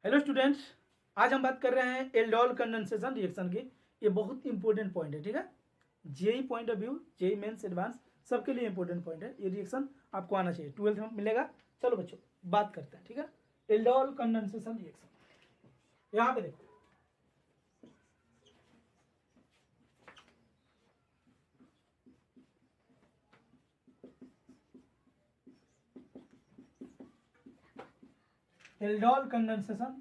Hello students, आज हम बात कर रहे हैं एल्डोल कंडेंसेशन रिएक्शन की। ये बहुत इंपॉर्टेंट पॉइंट है, ठीक है। JEE point of view, JEE mains advance सबके लिए इंपॉर्टेंट पॉइंट है। ये रिएक्शन आपको आना चाहिए, 12th में मिलेगा। चलो बच्चों बात करते हैं, ठीक है। एल्डोल कंडेंसेशन रिएक्शन, यहाँ पे देखो एल्डोल कंडेंसेशन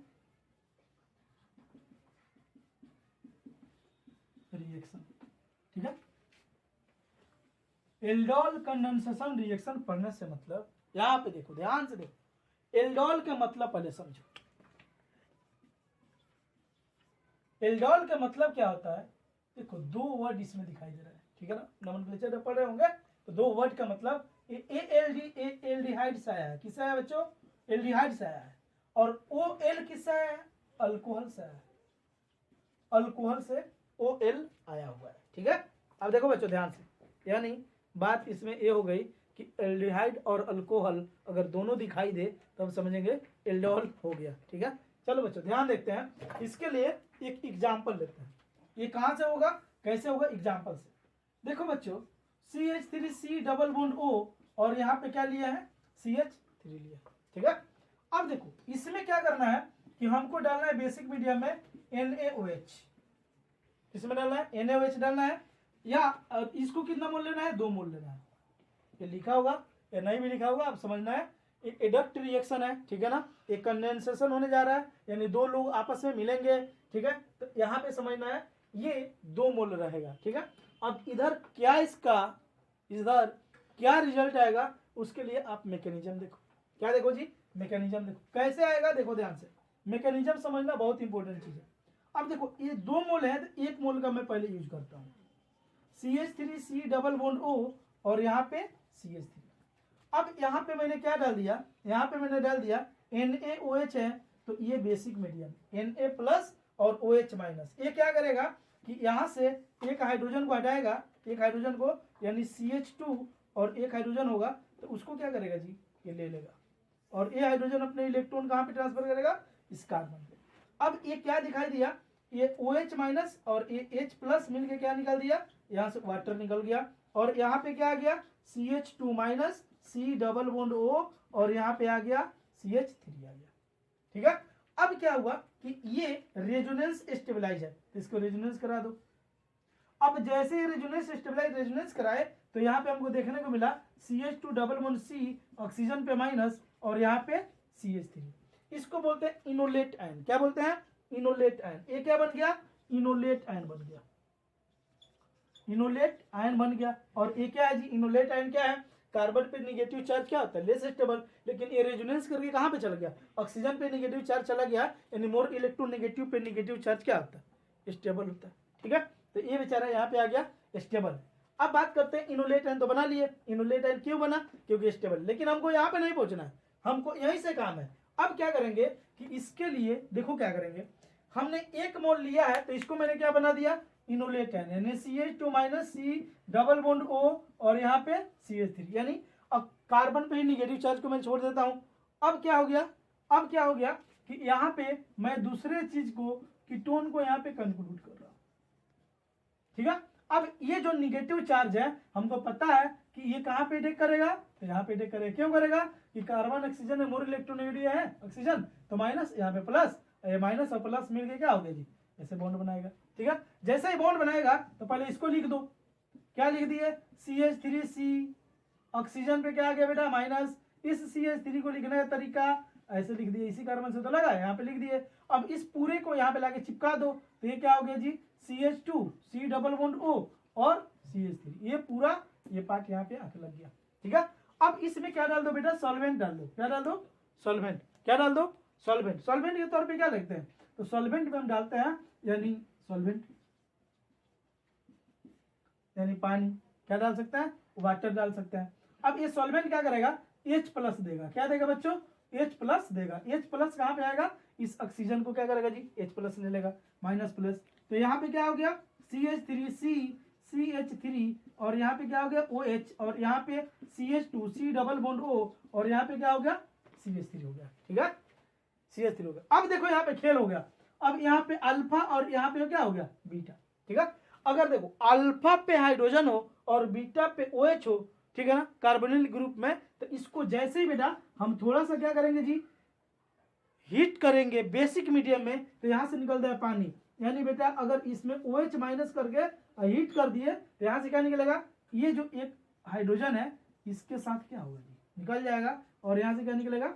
रिएक्शन, ठीक है। एल्डोल कंडेंसेशन रिएक्शन पढ़ने से मतलब, यहाँ पे देखो, ध्यान से देखो, एल्डोल का मतलब पहले समझो। एल्डोल का मतलब क्या होता है, देखो दो वर्ड इसमें दिखाई दे रहा है, ठीक है ना। नोमेनक्लेचर पढ़ रहे होंगे तो दो वर्ड का मतलब एल्डिहाइड से आया है। किससे आया बच्चों? एल्डिहाइड से आया है। और ओ एल किससे आया है? अल्कोहल से आया है। अल्कोहल से ओ एल आया हुआ है, ठीक है। अब देखो बच्चों ध्यान से, यानी बात इसमें ये हो गई कि एल्डिहाइड और अल्कोहल अगर दोनों दिखाई दे तो हम समझेंगे एल्डोल हो गया, ठीक है। चलो बच्चों ध्यान देखते हैं, इसके लिए एक एग्जाम्पल लेते हैं। ये कहाँ से होगा, कैसे होगा? एग्जाम्पल से। देखो बच्चों, CH3C डबल बॉन्ड O और यहाँ पे क्या लिया है? CH3 लिया, ठीक है। अब देखो इसमें क्या करना है कि हमको डालना है बेसिक मीडियम में NaOH। किसमें डालना है? NaOH डालना है। या इसको कितना मोल लेना है? 2 मोल लेना है। ये लिखा होगा या नहीं भी लिखा होगा, आप समझना है। एक एडक्ट रिएक्शन है, ठीक है ना। एक कंडेंसेशन होने जा रहा है, यानी दो लोग आपस में मिलेंगे, ठीक है। तो यहाँ पे समझना है ये 2 मोल रहेगा, ठीक है। अब इधर क्या इधर क्या रिजल्ट आएगा, उसके लिए आप मैकेनिज्म देखो। क्या देखो जी? मैकेनिज्म देखो कैसे आएगा, देखो ध्यान से। मैकेनिज्म समझना बहुत इंपॉर्टेंट चीज है। अब देखो ये 2 मोल है तो 1 मोल का मैं पहले यूज करता हूँ। CH3C डबल बॉन्ड O और यहाँ पे CH3। अब यहाँ पे मैंने क्या डाल दिया? यहाँ पे मैंने डाल दिया NaOH है, तो ये बेसिक मीडियम Na प्लस और OH माइनस। ये क्या करेगा कि यहाँ से एक हाइड्रोजन को हटाएगा, एक हाइड्रोजन को, यानी CH2 और एक हाइड्रोजन होगा तो उसको क्या करेगा जी? ये ले लेगा और ये हाइड्रोजन अपने इलेक्ट्रॉन कहाँ पे ट्रांसफर करेगा? इस कार्बन पे। अब ये क्या दिखाई दिया? ये OH माइनस और ये H प्लस मिलके क्या निकाल दिया? यहाँ से वाटर निकल गया। और यहाँ पे क्या आ गया? CH2 minus C double bond O और यहाँ पे आ गया CH3 आ गया, ठीक है। अब क्या हुआ कि ये रेजोनेंस स्टेबलाइज है, तो इसको रेजोनेंस करा दो। अब जैसे ही रेजोनेंस कराए तो यहाँ पे हमको देखने को मिला CH2 double bond C oxygen पे माइनस और यहाँ पे CH3। इसको बोलते हैं इनोलेट आयन। क्या बोलते हैं? Enolate ion. ये क्या बन गया? इनोलेट आयन बन गया। इनोलेट आयन बन गया। और ये क्या है जी? इनोलेट आयन क्या है? कार्बन पे निगेटिव चार्ज क्या होता है? Less stable. लेकिन ये रेजोनेंस करके कहाँ पे चला गया? ऑक्सीजन पे निगेटिव चार्ज चला गया, यानी मोर इलेक्ट्रोनेगेटिव पे निगेटिव चार्ज क्या होता है? स्टेबल होता है, ठीक है। तो ये बेचारा यहाँ पे आ गया स्टेबल। अब बात करते हैं इनोलेट आयन, तो बना लिए। इनोलेट आयन क्यों बना? क्योंकि स्टेबल। लेकिन हमको यहाँ पे नहीं पहुंचना है, हमको यहीं से काम है। अब क्या करेंगे कि इसके लिए देखो क्या करेंगे, हमने 1 मोल लिया है तो इसको मैंने क्या बना दिया? इनोलेट आयन, यानी CH2 minus C double bond O और यहाँ पे CH3, यानी अब कार्बन पे ही निगेटिव चार्ज को मैं छोड़ देता हूं। अब क्या हो गया? अब क्या हो गया कि यहाँ पे मैं दूसरे चीज को, कीटोन को यहाँ पे कंक्लूड कर रहा हूं, ठीक है। अब ये जो निगेटिव चार्ज है हमको पता है कि ये कहाँ पे अटैक करेगा? तो यहाँ पे अटैक करेगा। क्यों करेगा? कि कार्बन ऑक्सीजन में मोर इलेक्ट्रोनेगेटिव है ऑक्सीजन, तो माइनस, यहाँ पे प्लस, ये माइनस और प्लस मिलके क्या हो गया जी? ऐसे बॉन्ड बनाएगा, ठीक है। जैसे ही बॉन्ड बनाएगा तो पहले इसको लिख दो। क्या लिख दिए? CH3C ऑक्सीजन पे क्या आ गया बेटा? माइनस। इस CH3 को लिखने का तरीका ऐसे लिख दिए, इसी कार्बन से तो लगा, यहाँ पे लिख दिए। अब इस पूरे को यहाँ पे लाके चिपका दो, तो ये क्या हो गया जी? CH2 C double bond O और CH3। ये पूरा ये पार्ट यहाँ पे आके लग गया, ठीक है। अब इसमें क्या डाल दो बेटा? सॉल्वेंट डाल दो। क्या डाल दो? सॉल्वेंट। क्या डाल दो? सॉल्वेंट। सॉल्वेंट के तौर पे क्या लिखते हैं? तो सॉल्वेंट में हम डालते हैं, यानी सॉल्वेंट यानी पानी। क्या डाल सकते हैं? वाटर डाल सकते हैं। अब ये सॉल्वेंट क्या करेगा? H प्लस देगा। क्या देगा बच्चों? H प्लस देगा। H प्लस कहाँ पे आएगा? इस ऑक्सीजन को क्या करेगा जी? H प्लस ले लेगा, माइनस प्लस। तो यहाँ पे क्या हो गया? CH3C CH3 और यहाँ पे क्या हो गया? OH और यहाँ पे CH2 C double bond O और यहाँ पे क्या हो गया? CH3 हो गया, ठीक है। CH3 हो गया। अब देखो यहाँ पे खेल हो गया, अब यहाँ पे अल्फा और यहाँ पे क्या हो गया बीटा, ठीक है। अगर देखो अल्फा पे हाइड्रोजन हो और बीटा पे OH हो, ठीक है ना, कार्बोनिल ग्रुप में, तो इसको जैसे ही बेटा हम थोड़ा सा क्या करेंगे जी, हीट करेंगे बेसिक मीडियम में, तो यहाँ से निकलता है पानी। यानी बेटा अगर इसमें OH माइनस करके हीट कर दिए तो यहाँ से क्या निकलेगा, ये जो एक हाइड्रोजन है इसके साथ क्या होगा जी, निकल जाएगा, और यहाँ से क्या निकलेगा,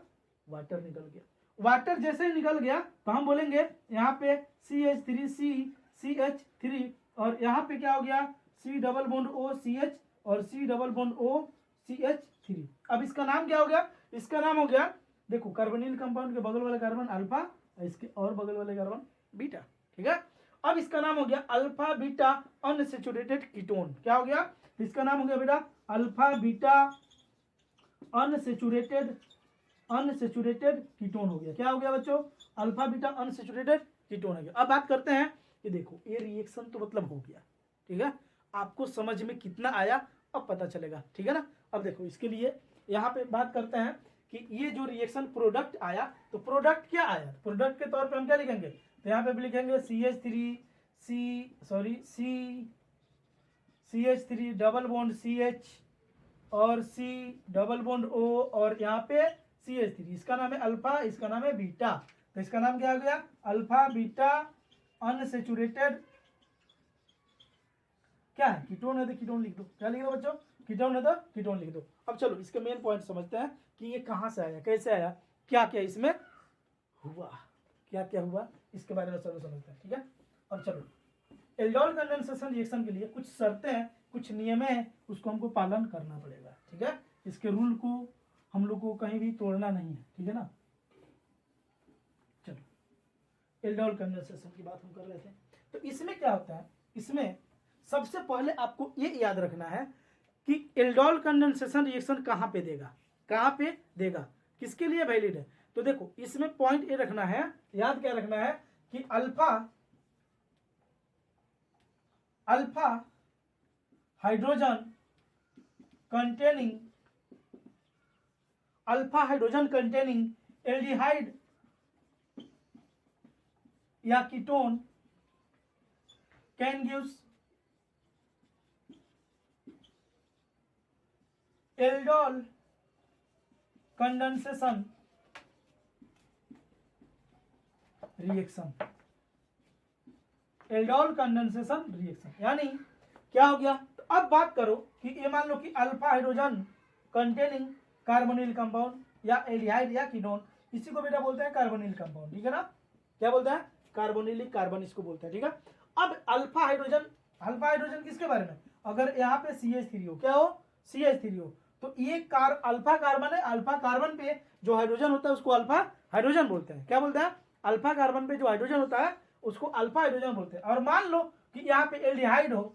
वाटर निकल गया। वाटर जैसे ही निकल गया तो हम बोलेंगे यहाँ पे CH3 और यहाँ पे क्या हो गया C double bond O CH और C double bond O CH3। अब इसका नाम क्या हो गया, इसका नाम हो गया, देखो कार्बोनिल कंपाउंड के बगल वाले कार्बन अल्फा, इसके और बगल वाले कार्बन बीटा, ठीक है। अब इसका नाम हो गया अल्फा बीटा अनसैचुरेटेड कीटोन। क्या हो गया, इसका नाम हो गया बेटा अल्फा बीटा अनसैचुरेटेड कीटोन हो गया। क्या हो गया बच्चों, अल्फा बीटा अनसैचुरेटेड कीटोन हो गया। अब बात करते हैं कि देखो ये रिएक्शन तो मतलब हो गया, ठीक है, आपको समझ में कितना आया अब पता चलेगा, ठीक है ना। अब देखो इसके लिए यहाँ पे बात करते हैं कि ये जो रिएक्शन प्रोडक्ट आया, तो प्रोडक्ट क्या आया, प्रोडक्ट के तौर पे हम क्या लिखेंगे, तो यहाँ पे भी लिखेंगे CH3 डबल बॉन्ड CH और C डबल बॉन्ड O और यहाँ पे CH3, इसका नाम है अल्फा, इसका नाम है बीटा, तो इसका नाम क्या हो गया अल्फा बीटा अनसैचुरेटेड क्या है, कीटोन है तो कीटोन लिख दो। क्या लिख दो बच्चों, कीटोन है तो कीटोन लिख दो। अब चलो इसके मेन पॉइंट समझते हैं कि ये कहाँ से आया, कैसे आया, क्या क्या इसमें हुआ, क्या क्या हुआ, इसके बारे में चलो समझते हैं, ठीक है। और चलो एल्डोल कंडेंसेशन रिएक्शन के लिए कुछ शर्तें हैं, कुछ नियम हैं, उसको हमको पालन करना पड़ेगा, ठीक है। इसके रूल को हम लोग को कहीं भी तोड़ना नहीं है, ठीक है ना। चलो एल्डोल कंडेंसेशन की बात हम कर रहे थे, तो इसमें क्या होता है, इसमें सबसे पहले आपको ये याद रखना है कि एल्डोल कंडेंसेशन रिएक्शन कहाँ पे देगा, कहाँ पे देगा, किसके लिए वैलिड है। तो देखो इसमें पॉइंट ये रखना है, याद क्या रखना है कि अल्फा हाइड्रोजन कंटेनिंग एल्डिहाइड या ketone can gives aldol condensation reaction, aldol condensation reaction यानी क्या हो गया। तो अब बात करो कि ये मान लो कि alpha hydrogen containing carbonyl compound या एल्डिहाइड या कीटोन, इसी को बेटा बोलते हैं कार्बोनिल कंपाउंड, ठीक है ना। क्या बोलते हैं, कार्बोनिलिक कार्बन इसको बोलते हैं, ठीक है। अब अल्फा हाइड्रोजन किसके बारे में, अगर यहाँ पे CH3 हो, क्या हो CH3 हो, तो ये अल्फा कार्बन है, अल्फा कार्बन पे जो हाइड्रोजन होता है उसको अल्फा हाइड्रोजन बोलते हैं। क्या बोलते हैं, अल्फा कार्बन पे जो हाइड्रोजन होता है उसको अल्फा हाइड्रोजन बोलते हैं। और मान लो कि यहाँ पे एल्डिहाइड हो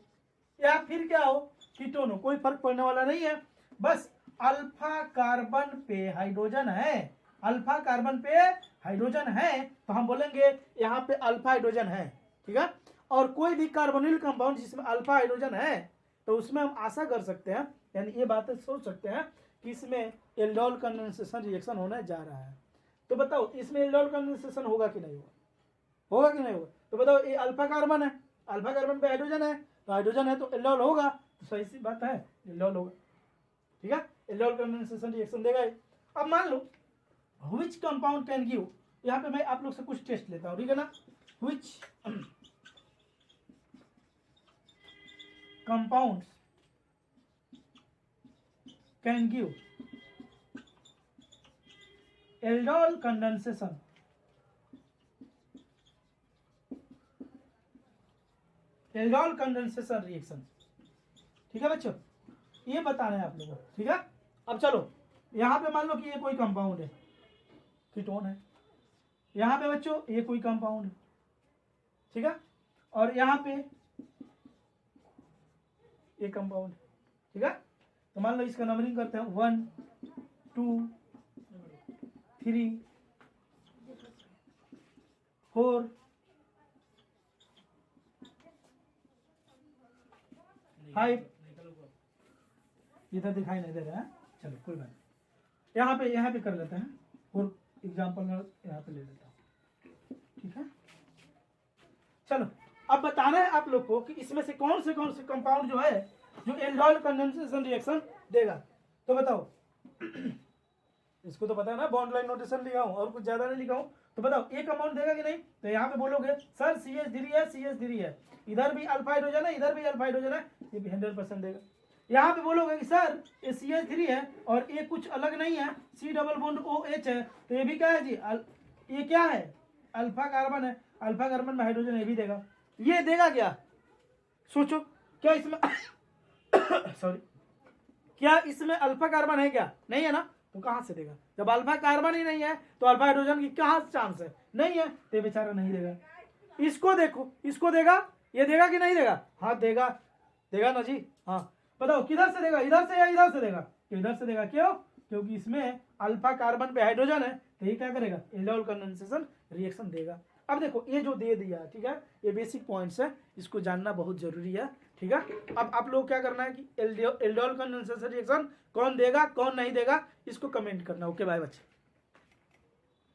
या फिर क्या हो कीटोन हो, कोई फर्क पड़ने वाला नहीं है, बस अल्फा कार्बन पे हाइड्रोजन है, अल्फा कार्बन पे हाइड्रोजन है, तो हम बोलेंगे यहाँ पे अल्फा हाइड्रोजन है, ठीक है। और कोई भी कार्बोनिल कंपाउंड जिसमें अल्फा हाइड्रोजन है तो उसमें हम आशा कर सकते हैं, यानी ये बातें सोच सकते हैं कि इसमें एल्डोल कंडेंसेशन रिएक्शन होने जा रहा है। तो बताओ इसमें एल्डोल कंडेंसेशन होगा कि नहीं होगा, होगा कि नहीं होगा। तो बताओ ये अल्फा कार्बन है, अल्फा कार्बन पे हाइड्रोजन है, तो हाइड्रोजन है तो एल्डोल होगा, तो सही सी बात है एल्डोल होगा, ठीक है। एल्डोल कंडेंसेशन रिएक्शन देगा। अब मान लो व्हिच कंपाउंड कैन गिव, यहाँ पे मैं आप लोग से कुछ टेस्ट लेता हूँ, ठीक है ना। Which compounds can give aldol condensation, aldol condensation reaction, ठीक है बच्चों, ये बताना है आप लोगों को, ठीक है। अब चलो यहाँ पे मान लो कि ये कोई कंपाउंड है, कीटोन है, यहाँ पे बच्चों ये कोई कंपाउंड है, ठीक है, और यहाँ पे ये कंपाउंड, ठीक है। तो मान लो इसका नंबरिंग करते हैं 1 2 3 4 5, इधर दिखाई नहीं दे रहा है, चलो कोई बात नहीं, यहाँ पे कर लेते हैं। और एग्जाम्पल मैं यहाँ पे ले लेता हूँ, ठीक है। चलो अब बताना है आप लोग को कि इसमें से कौन से कंपाउंड जो है जो एल्डिहाइड कंडेंसेशन रिएक्शन देगा। तो बताओ इसको तो पता है ना, बॉन्ड लाइन नोटेशन लिखा हूँ और कुछ ज्यादा नहीं लिखा हूँ। तो बताओ एक कंपाउंड देगा कि नहीं। तो यहाँ पे बोलोगे सर CH3 है, CH3 है, इधर भी अल्फा हाइड्रोजन है, इधर भी अल्फा हाइड्रोजन है, ये भी 100% देगा। यहाँ पे बोलोगे कि सर ये CH3 है और ये कुछ अलग नहीं है, C डबल बॉन्ड OH है, तो ये भी क्या है जी, ये क्या है, अल्फा कार्बन है, अल्फा कार्बन में हाइड्रोजन ये भी देगा। ये देगा क्या, सोचो क्या इसमें सॉरी, क्या इसमें अल्फा कार्बन है क्या, नहीं है ना, तो कहां से देगा। जब अल्फा कार्बन ही नहीं है तो अल्फा हाइड्रोजन की कहां चांस है, नहीं है, तो ये बेचारा नहीं देगा। इसको देखो, इसको देगा, ये देगा कि नहीं देगा, हाँ देगा, देगा ना जी, हाँ। बताओ किधर से देगा, इधर से या इधर से देगा, तो इधर से देगा, क्यों, क्योंकि इसमें अल्फा कार्बन पे हाइड्रोजन है, तो ये क्या करेगा, एल्डिहाइड कंडेंसेशन रिएक्शन देगा। अब देखो ये जो दे दिया, ठीक है, ये बेसिक पॉइंट्स है, इसको जानना बहुत जरूरी है, ठीक है। अब आप लोग क्या करना है कि एल्डिहाइड कंडेंसेशन रिएक्शन कौन देगा कौन नहीं देगा, इसको कमेंट करना। ओके बाय बच्चे।